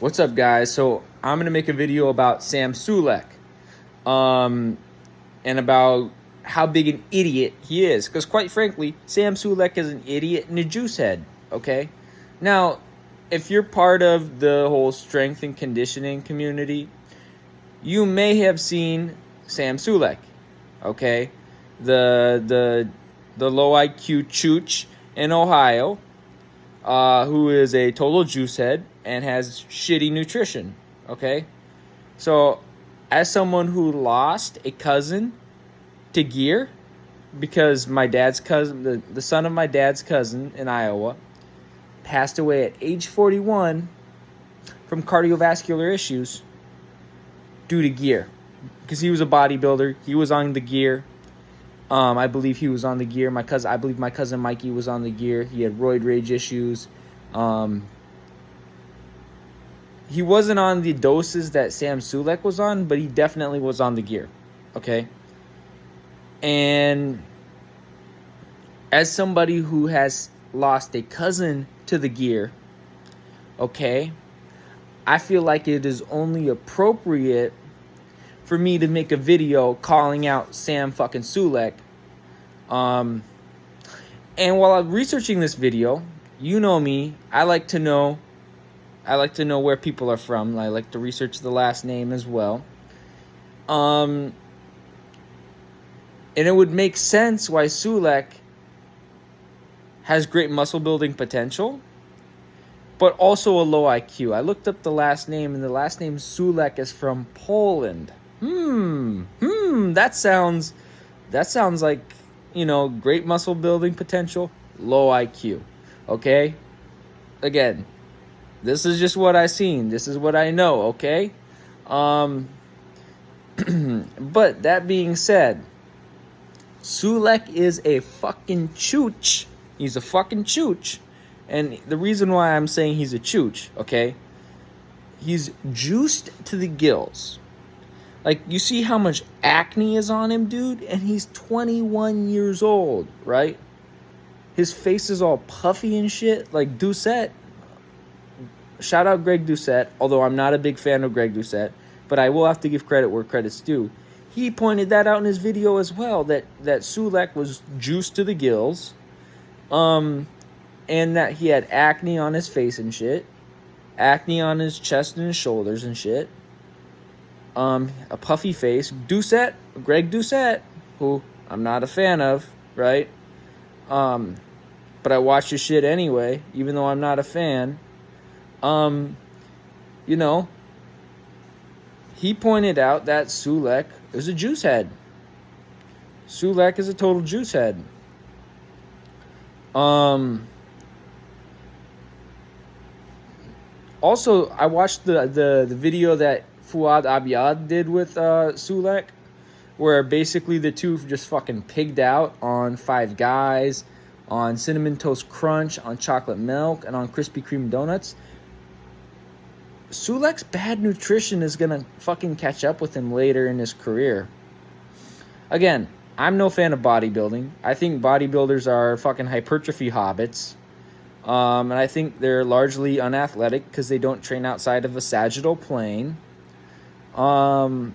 What's up, guys? So I'm gonna make a video about Sam Sulek, and about how big an idiot he is. Because quite frankly, Sam Sulek is an idiot and a juice head. Okay, now if you're part of the whole strength and conditioning community, you may have seen Sam Sulek. Okay, the low IQ Chooch in Ohio, who is a total juice head and has shitty nutrition, okay? So, as someone who lost a cousin to gear, because my dad's cousin, the son of my dad's cousin in Iowa, passed away at age 41 from cardiovascular issues due to gear. Because he was a bodybuilder, he was on the gear. I believe he was on the gear. I believe my cousin Mikey was on the gear. He had roid rage issues. He wasn't on the doses that Sam Sulek was on, but he definitely was on the gear. Okay? And as somebody who has lost a cousin to the gear, okay, I feel like it is only appropriate for me to make a video calling out Sam fucking Sulek. And while I'm researching this video, you know me, I like to know where people are from. I like to research the last name as well. And it would make sense why Sulek has great muscle building potential, but also a low IQ. I looked up the last name, and the last name Sulek is from Poland. That sounds like, great muscle building potential, low IQ. Okay? Again, this is just what I seen. This is what I know, okay? But that being said, Sulek is a fucking chooch. He's a fucking chooch. And the reason why I'm saying he's a chooch, okay? He's juiced to the gills. Like, you see how much acne is on him, dude? And he's 21 years old, right? His face is all puffy and shit. Like, Doucette. Shout out Greg Doucette, although I'm not a big fan of Greg Doucette. But I will have to give credit where credit's due. He pointed that out in his video as well, that Sulek was juiced to the gills. And that he had acne on his face and shit. Acne on his chest and his shoulders and shit. A puffy face. Greg Doucette, who I'm not a fan of, right? But I watch his shit anyway, even though I'm not a fan. He pointed out that Sulek is a juice head. Sulek is a total juice head. Also, I watched the video that Fuad Abiad did with Sulek, where basically the two just fucking pigged out on Five Guys, on Cinnamon Toast Crunch, on chocolate milk, and on Krispy Kreme donuts. Sulek's bad nutrition is gonna fucking catch up with him later in his career. Again, I'm no fan of bodybuilding. I think bodybuilders are fucking hypertrophy hobbits. And I think they're largely unathletic because they don't train outside of a sagittal plane. And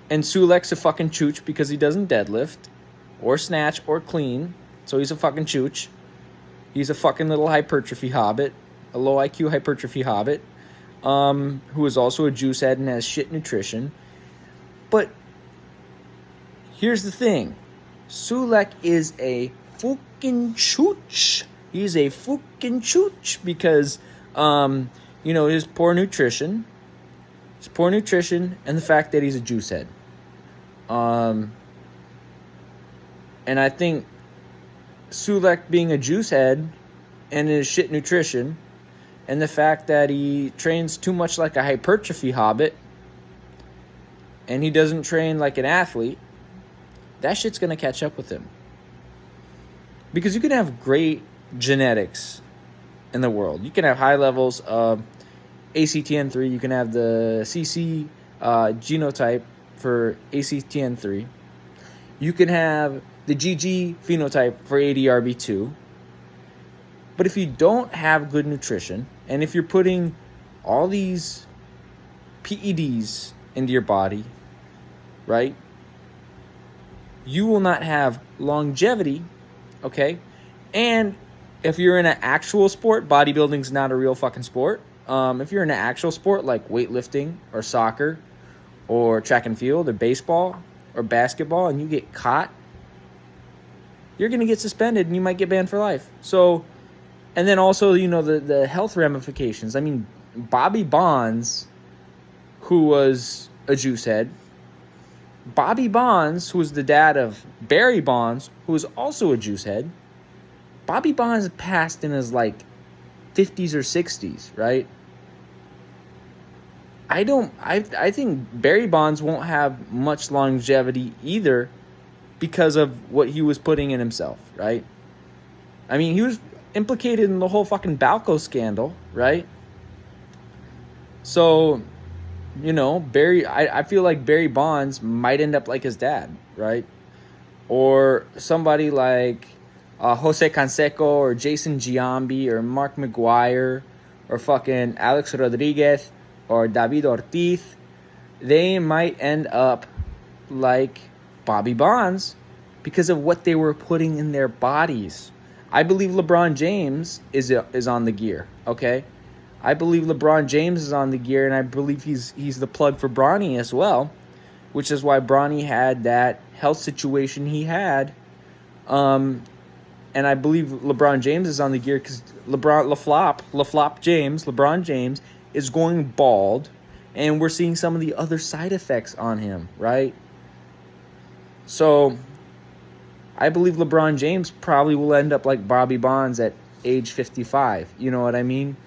Sulek's a fucking chooch because he doesn't deadlift or snatch or clean. So he's a fucking chooch. He's a fucking little hypertrophy hobbit, a low IQ hypertrophy hobbit, who is also a juice head and has shit nutrition. But here's the thing. Sulek is a fucking chooch. He's a fucking chooch because, his poor nutrition. His poor nutrition and the fact that he's a juice head. And I think Sulek being a juice head and his shit nutrition and the fact that he trains too much like a hypertrophy hobbit and he doesn't train like an athlete, that shit's going to catch up with him. Because you can have great genetics in the world. You can have high levels of ACTN3. You can have the CC genotype for ACTN3. You can have the GG phenotype for ADRB2. But if you don't have good nutrition, And if you're putting all these PEDs into your body, right, you will not have longevity, okay? And if you're in an actual sport, bodybuilding's not a real fucking sport. If you're in an actual sport like weightlifting or soccer or track and field or baseball or basketball, and you get caught, you're going to get suspended and you might get banned for life. So, and then also, you know, the health ramifications. I mean, Bobby Bonds, who was a juice head, Bobby Bonds, who was the dad of Barry Bonds, who was also a juice head, Bobby Bonds passed in his, like, 50s or 60s, right? I think Barry Bonds won't have much longevity either because of what he was putting in himself, right? I mean, he was implicated in the whole fucking Balco scandal, right? So, you know, I feel like Barry Bonds might end up like his dad, right? Or somebody like Jose Canseco or Jason Giambi or Mark McGuire or fucking Alex Rodriguez or David Ortiz. They might end up like Bobby Bonds because of what they were putting in their bodies. I believe LeBron James is on the gear, okay? I believe LeBron James is on the gear, and I believe he's the plug for Bronny as well, which is why Bronny had that health situation he had. And I believe LeBron James is on the gear because LeBron James is going bald, and we're seeing some of the other side effects on him, right? So I believe LeBron James probably will end up like Bobby Bonds at age 55. You know what I mean?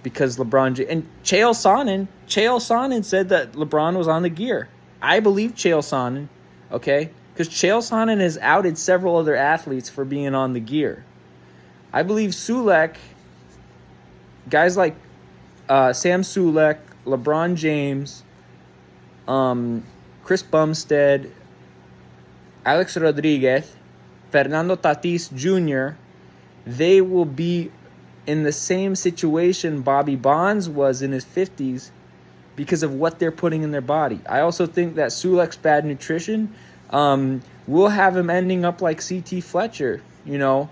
Because LeBron James and Chael Sonnen said that LeBron was on the gear. I believe Chael Sonnen, okay? Because Chael Sonnen has outed several other athletes for being on the gear. I believe Sulek, guys like Sam Sulek, LeBron James, Chris Bumstead, Alex Rodriguez, Fernando Tatis Jr., they will be in the same situation Bobby Bonds was in his 50s because of what they're putting in their body. I also think that Sulek's bad nutrition will have him ending up like C.T. Fletcher, you know,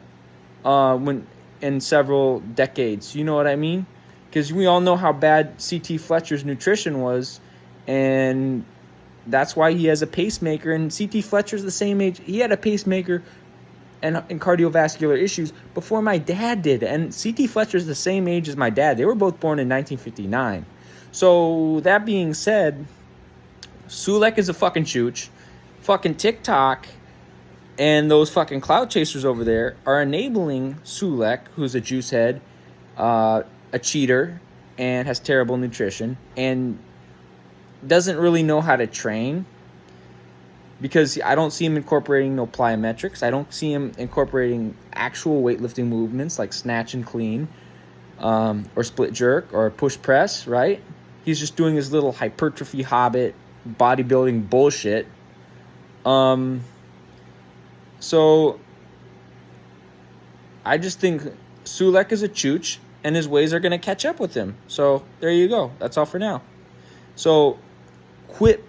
when in several decades. You know what I mean? Because we all know how bad C.T. Fletcher's nutrition was, and that's why he has a pacemaker. And C.T. Fletcher's the same age. He had a pacemaker and cardiovascular issues before my dad did. And C.T. Fletcher's the same age as my dad. They were both born in 1959. So that being said, Sulek is a fucking chooch. Fucking Tik Tok and those fucking clout chasers over there are enabling Sulek, who's a juice head, a cheater, and has terrible nutrition, and doesn't really know how to train, because I don't see him incorporating no plyometrics. I don't see him incorporating actual weightlifting movements like snatch and clean, or split jerk or push press, right? He's just doing his little hypertrophy hobbit bodybuilding bullshit. So I just think Sulek is a chooch, and his ways are going to catch up with him. So there you go. That's all for now. So quit,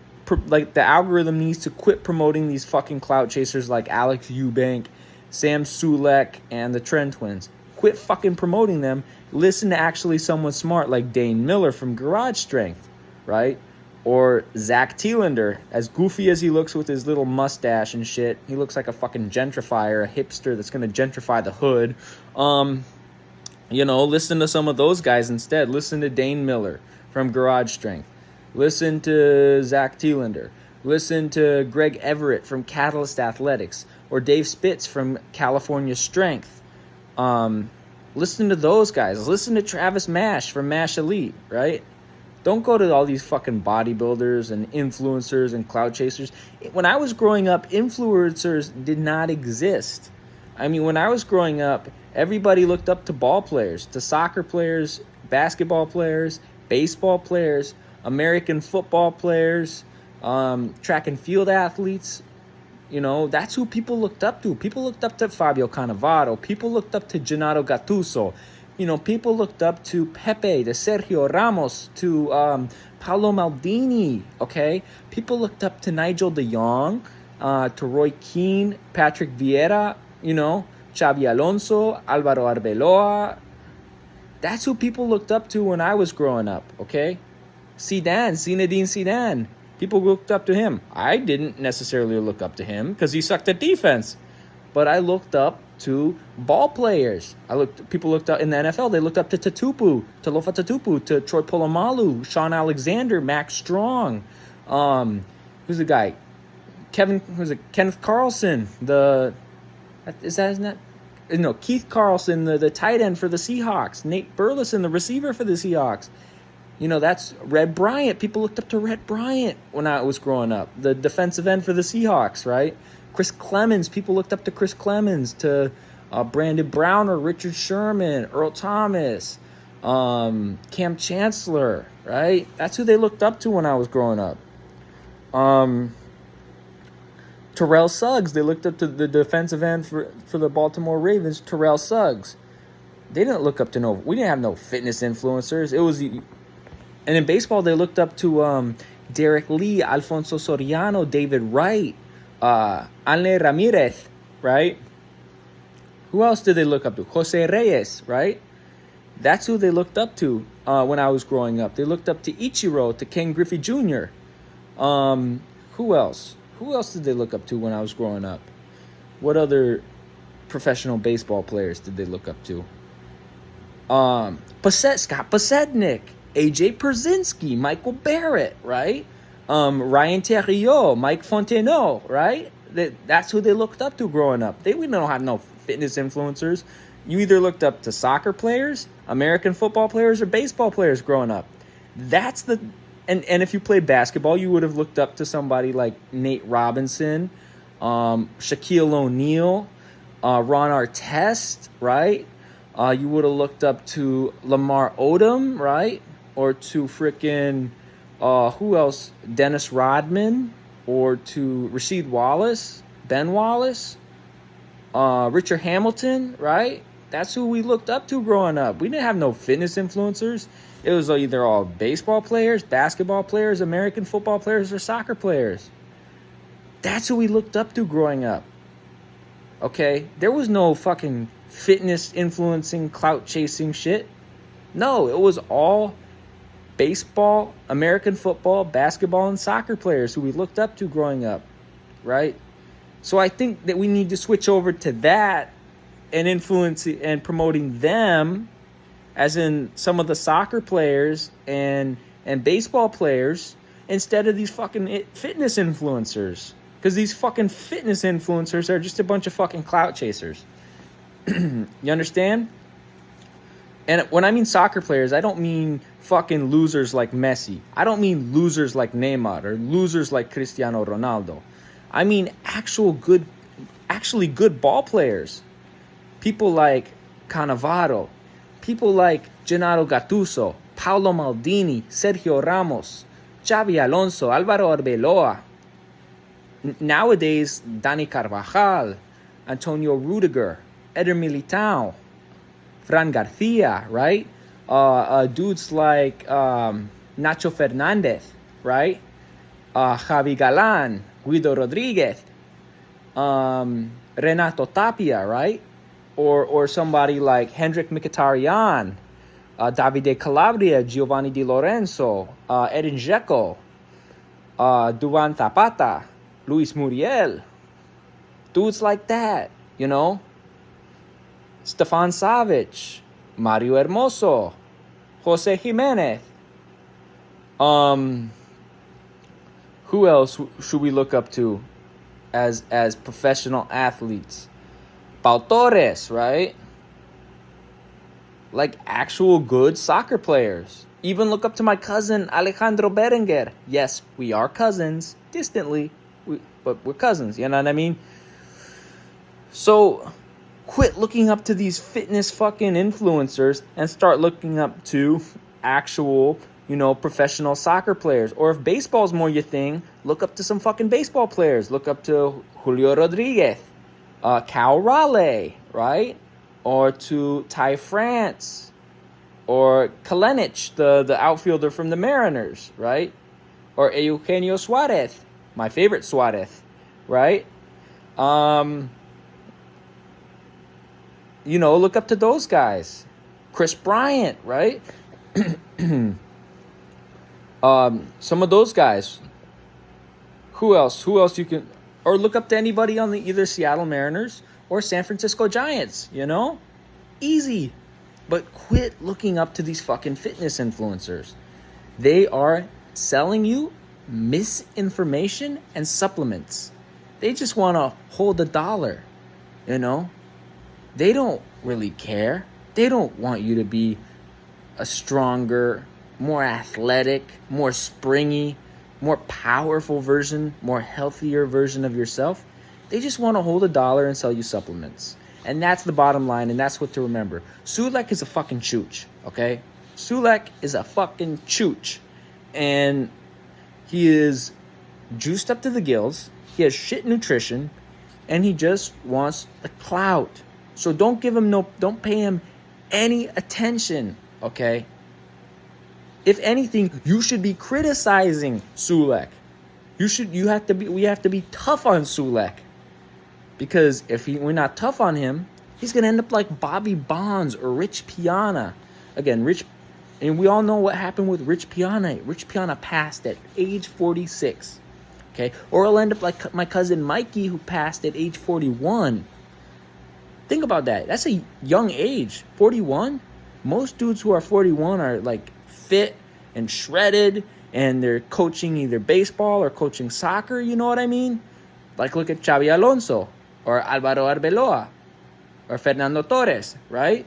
like, the algorithm needs to quit promoting these fucking clout chasers like Alex Eubank, Sam Sulek, and the Trend Twins. Quit fucking promoting them. Listen to actually someone smart like Dane Miller from Garage Strength, right? Or Zach Thielander, as goofy as he looks with his little mustache and shit. He looks like a fucking gentrifier, a hipster that's going to gentrify the hood. You know, listen to some of those guys instead. Listen to Dane Miller from Garage Strength. Listen to Zach Thielander. Listen to Greg Everett from Catalyst Athletics. Or Dave Spitz from California Strength. Listen to those guys. Listen to Travis Mash from Mash Elite, right? Don't go to all these fucking bodybuilders and influencers and clout chasers. When I was growing up, influencers did not exist. I mean, when I was growing up, everybody looked up to ball players, to soccer players, basketball players, baseball players, American football players, track and field athletes. You know, that's who people looked up to. People looked up to Fabio Cannavaro. People looked up to Gennaro Gattuso. People looked up to Pepe, to Sergio Ramos, to Paolo Maldini, okay? People looked up to Nigel de Jong, to Roy Keane, Patrick Vieira, Xabi Alonso, Alvaro Arbeloa. That's who people looked up to when I was growing up, okay? Zinedine Zidane. People looked up to him. I didn't necessarily look up to him because he sucked at defense. But I looked up to ball players. People looked up in the NFL. They looked up to Talofa Tatupu, to Troy Polamalu, Sean Alexander, Max Strong. Who's the guy? Kenneth Carlson. Is that his name? No, Keith Carlson, the tight end for the Seahawks. Nate Burleson, the receiver for the Seahawks. That's Red Bryant. People looked up to Red Bryant when I was growing up. The defensive end for the Seahawks, right? Chris Clemens. People looked up to Chris Clemens, to Brandon Browner, Richard Sherman, Earl Thomas, Cam Chancellor, right? That's who they looked up to when I was growing up. Terrell Suggs. They looked up to the defensive end for the Baltimore Ravens, Terrell Suggs. They didn't look up to we didn't have no fitness influencers. And in baseball, they looked up to Derek Lee, Alfonso Soriano, David Wright, Anle Ramirez, right? Who else did they look up to? Jose Reyes, right? That's who they looked up to when I was growing up. They looked up to Ichiro, to Ken Griffey Jr. Who else? Who else did they look up to when I was growing up? What other professional baseball players did they look up to? Scott Pasednik, AJ Pierzynski, Michael Barrett, right? Ryan Theriot, Mike Fontenot, right? That's who they looked up to growing up. We don't have no fitness influencers. You either looked up to soccer players, American football players, or baseball players growing up. And if you played basketball, you would have looked up to somebody like Nate Robinson, Shaquille O'Neal, Ron Artest, right? You would have looked up to Lamar Odom, right? Or to frickin' who else? Dennis Rodman, or to Rasheed Wallace, Ben Wallace, Richard Hamilton, right? That's who we looked up to growing up. We didn't have no fitness influencers. It was either all baseball players, basketball players, American football players, or soccer players. That's who we looked up to growing up. Okay? There was no fucking fitness influencing, clout chasing shit. No, it was all baseball, American football, basketball, and soccer players who we looked up to growing up, right? So I think that we need to switch over to that and influence and promoting them, as in some of the soccer players and baseball players, instead of these fucking fitness influencers. Because these fucking fitness influencers are just a bunch of fucking clout chasers. You understand? And when I mean soccer players, I don't mean fucking losers like Messi. I don't mean losers like Neymar or losers like Cristiano Ronaldo. I mean actually good ball players. People like Cannavaro. People like Gennaro Gattuso, Paolo Maldini, Sergio Ramos, Xabi Alonso, Alvaro Arbeloa. Nowadays, Dani Carvajal, Antonio Rudiger, Eder Militao, Fran Garcia, right? Dudes like Nacho Fernandez, right? Javi Galan, Guido Rodriguez, Renato Tapia, right? Or somebody like Hendrik Mkhitaryan, Davide Calabria, Giovanni Di Lorenzo, Edin Dzeko, Duvan Zapata, Luis Muriel. Dudes like that, Stefan Savic, Mario Hermoso, Jose Jimenez. Who else should we look up to as professional athletes? Pau Torres, right? Like actual good soccer players. Even look up to my cousin Alejandro Berenguer. Yes, we are cousins, distantly, but we're cousins, you know what I mean? So quit looking up to these fitness fucking influencers and start looking up to actual, professional soccer players. Or if baseball's more your thing, look up to some fucking baseball players. Look up to Julio Rodriguez, Cal Raleigh, right? or to Ty France, or Kalenic, the outfielder from the Mariners, right? Or Eugenio Suarez, my favorite Suarez, right? Look up to those guys. Chris Bryant, right? Some of those guys. Who else you can... Or look up to anybody on the either Seattle Mariners or San Francisco Giants, Easy. But quit looking up to these fucking fitness influencers. They are selling you misinformation and supplements. They just want to hold a dollar, They don't really care. They don't want you to be a stronger, more athletic, more springy, more powerful version, more healthier version of yourself. They just want to hold a dollar and sell you supplements. And that's the bottom line, and that's what to remember. Sulek is a fucking chooch, okay? Sulek is a fucking chooch. And he is juiced up to the gills. He has shit nutrition, and he just wants the clout. So don't pay him any attention, okay? If anything, you should be criticizing Sulek. We have to be tough on Sulek. Because if we're not tough on him, he's going to end up like Bobby Bonds or Rich Piana. Again, and we all know what happened with Rich Piana. Rich Piana passed at age 46. Okay? Or he'll end up like my cousin Mikey, who passed at age 41. Think about that. That's a young age. 41? Most dudes who are 41 are like fit and shredded, and they're coaching either baseball or coaching soccer, you know what I mean? Like look at Xabi Alonso or Alvaro Arbeloa or Fernando Torres, right?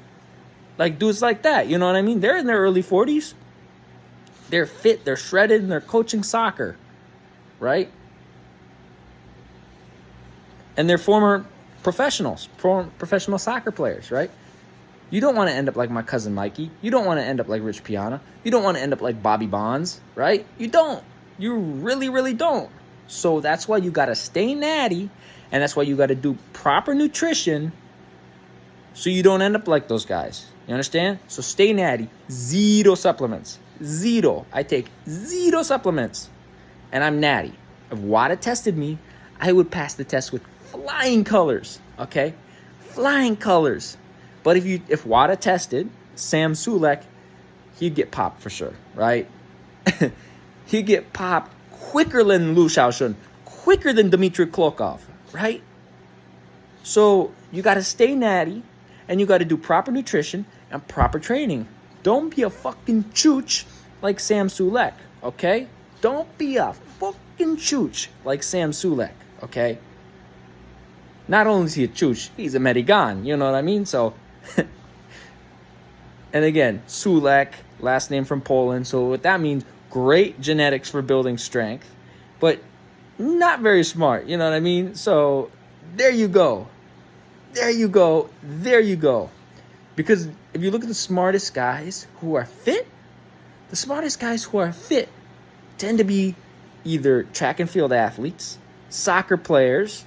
Like dudes like that, you know what I mean? They're in their early 40s. They're fit, they're shredded, and they're coaching soccer, right? And they're former professional soccer players, right? You don't want to end up like my cousin Mikey. You don't want to end up like Rich Piana. You don't want to end up like Bobby Bonds, right? You don't. You really, really don't. So that's why you got to stay natty, and that's why you got to do proper nutrition so you don't end up like those guys. You understand? So stay natty. Zero supplements. Zero. I take zero supplements, and I'm natty. If WADA tested me, I would pass the test with flying colors, okay? Flying colors. But if WADA tested Sam Sulek, he'd get popped for sure, right? He'd get popped quicker than Lu Shaoshun, quicker than Dmitry Klokov, right? So you got to stay natty, and you got to do proper nutrition and proper training. Don't be a fucking chooch like Sam Sulek, okay? Don't be a fucking chooch like Sam Sulek, okay? Not only is he a chooch, he's a American, you know what I mean? So, and again, Sulek, last name from Poland. So what that means, great genetics for building strength, but not very smart, you know what I mean? So there you go. There you go. There you go. Because if you look at the smartest guys who are fit, tend to be either track and field athletes, soccer players,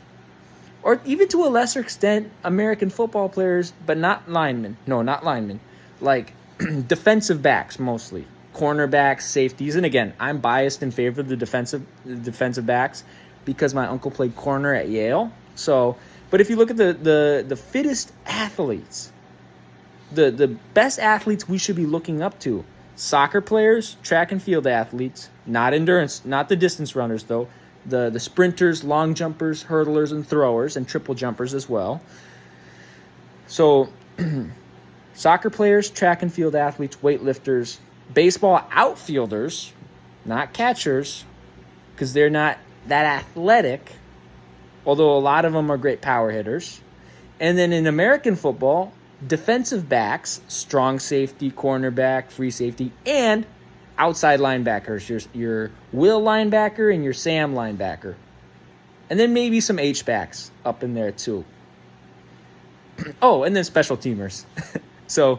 or even to a lesser extent, American football players, but not linemen. No, not linemen. Like defensive backs mostly. Cornerbacks, safeties. And again, I'm biased in favor of the defensive backs because my uncle played corner at Yale. So, but if you look at the fittest athletes, the best athletes we should be looking up to, soccer players, track and field athletes, not endurance, not the distance runners though, the sprinters, long jumpers, hurdlers, and throwers, and triple jumpers as well. So soccer players, track and field athletes, weightlifters, baseball outfielders, not catchers, because they're not that athletic, although a lot of them are great power hitters. And then in American football, defensive backs, strong safety, cornerback, free safety, and outside linebackers, your Will linebacker and your Sam linebacker. And then maybe some H-backs up in there too. Oh, and then special teamers. So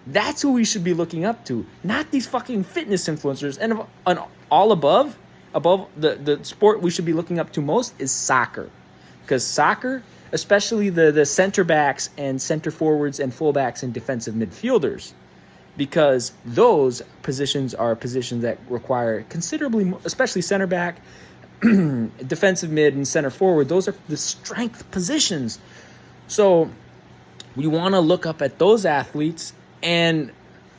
that's who we should be looking up to, not these fucking fitness influencers. And all above the sport we should be looking up to most is soccer. Because soccer especially the center backs and center forwards and fullbacks and defensive midfielders, because those positions are positions that require considerably more, especially center back, defensive mid, and center forward. Those are the strength positions. So we want to look up at those athletes and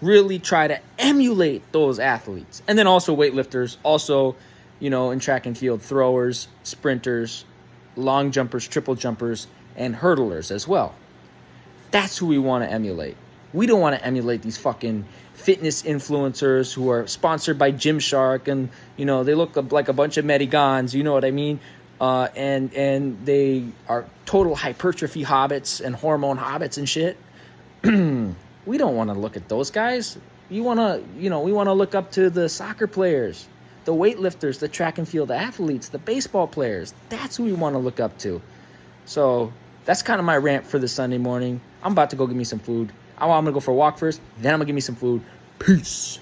really try to emulate those athletes. And then also weightlifters, also, in track and field, throwers, sprinters, long jumpers, triple jumpers, and hurdlers as well. That's who we want to emulate. We don't want to emulate these fucking fitness influencers who are sponsored by Gymshark and, they look like a bunch of Medigons, you know what I mean? And they are total hypertrophy hobbits and hormone hobbits and shit. We don't want to look at those guys. We want to look up to the soccer players, the weightlifters, the track and field athletes, the baseball players. That's who we want to look up to. So that's kind of my rant for this Sunday morning. I'm about to go get me some food. I'm going to go for a walk first, then I'm going to get me some food. Peace.